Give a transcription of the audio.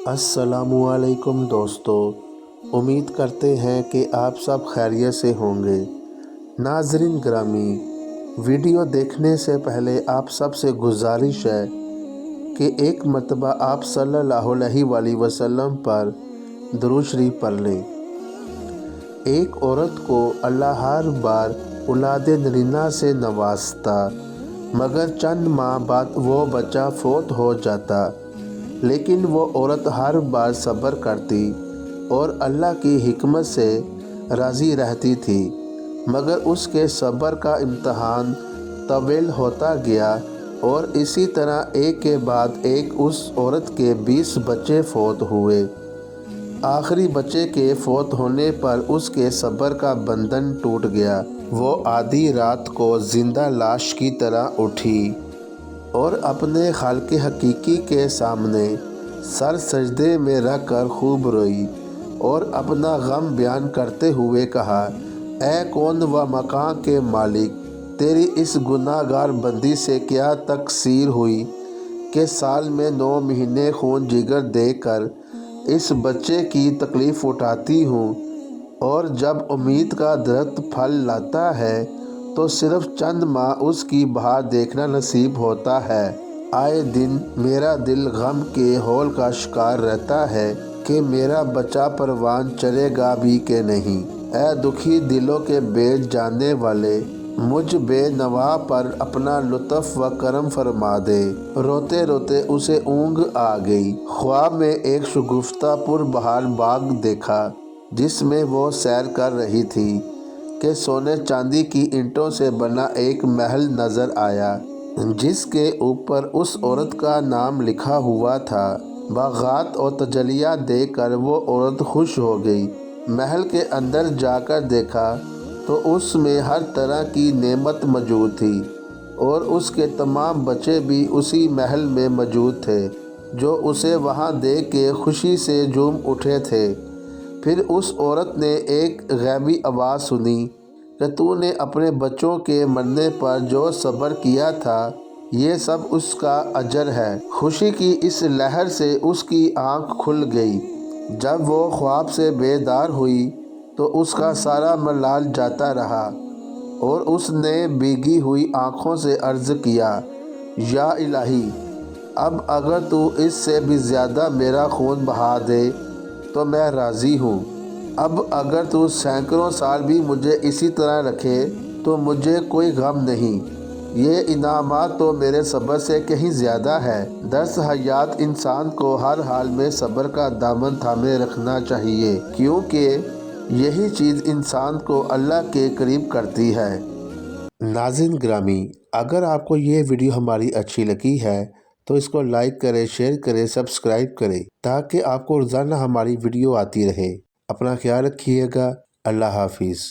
अस्सलामुअलैकुम दोस्तों, उम्मीद करते हैं कि आप सब खैरियत से होंगे। नाज़रीन ग्रामी, वीडियो देखने से पहले आप सब से गुजारिश है कि एक मरतबा आप सल्लल्लाहु अलैहि वसल्लम पर दुरूद शरीफ पढ़ लें। एक औरत को अल्लाह हर बार औलाद नरीना से नवाजता, मगर चंद माह बाद वो बच्चा फौत हो जाता, लेकिन वो औरत हर बार सब्र करती और अल्लाह की हिकमत से राज़ी रहती थी। मगर उसके सब्र का इम्तहान तवील होता गया और इसी तरह एक के बाद एक उस औरत के 20 बच्चे फौत हुए। आखिरी बच्चे के फौत होने पर उसके सब्र का बंधन टूट गया। वो आधी रात को ज़िंदा लाश की तरह उठी और अपने खालिक हकीकी के सामने सर सजदे में रख कर खूब रोई और अपना गम बयान करते हुए कहा, ऐ कौन व मकान के मालिक, तेरी इस गुनाहगार बंदी से क्या तकसीर हुई कि साल में 9 महीने खून जिगर देकर इस बच्चे की तकलीफ़ उठाती हूँ, और जब उम्मीद का दरख्त फल लाता है तो सिर्फ चंद माह उसकी बहार देखना नसीब होता है। आए दिन मेरा दिल गम के हौल का शिकार रहता है कि मेरा बच्चा परवान चलेगा भी कि नहीं। ऐ दुखी दिलों के बेच जानने वाले, मुझ बेनवा पर अपना लुत्फ़ व करम फरमा दे। रोते रोते उसे ऊँग आ गई। ख्वाब में एक शगुफ्ता पुरबहार बाग देखा जिसमें वो सैर कर रही थी कि सोने चांदी की ईंटों से बना एक महल नज़र आया जिसके ऊपर उस औरत का नाम लिखा हुआ था। बागात और तजलिया देखकर वो औरत खुश हो गई। महल के अंदर जाकर देखा तो उसमें हर तरह की नेमत मौजूद थी और उसके तमाम बच्चे भी उसी महल में मौजूद थे जो उसे वहाँ देख के खुशी से झूम उठे थे। फिर उस औरत ने एक गैबी आवाज़ सुनी कि तूने अपने बच्चों के मरने पर जो सब्र किया था, ये सब उसका अजर है। खुशी की इस लहर से उसकी आँख खुल गई। जब वो ख्वाब से बेदार हुई तो उसका सारा मलाल जाता रहा और उसने भीगी हुई आँखों से अर्ज़ किया, या इलाही, अब अगर तू इससे भी ज़्यादा मेरा खून बहा दे तो मैं राज़ी हूँ। अब अगर तू सैकड़ों साल भी मुझे इसी तरह रखे तो मुझे कोई गम नहीं। ये इनामात तो मेरे सब्र से कहीं ज़्यादा है। दस हयात इंसान को हर हाल में सब्र का दामन थामे रखना चाहिए, क्योंकि यही चीज़ इंसान को अल्लाह के करीब करती है। नाज़रीन ग्रामी, अगर आपको ये वीडियो हमारी अच्छी लगी है तो इसको लाइक करें, शेयर करें, सब्सक्राइब करें ताकि आपको रोज़ाना हमारी वीडियो आती रहे। अपना ख्याल रखिएगा। अल्लाह हाफिज़।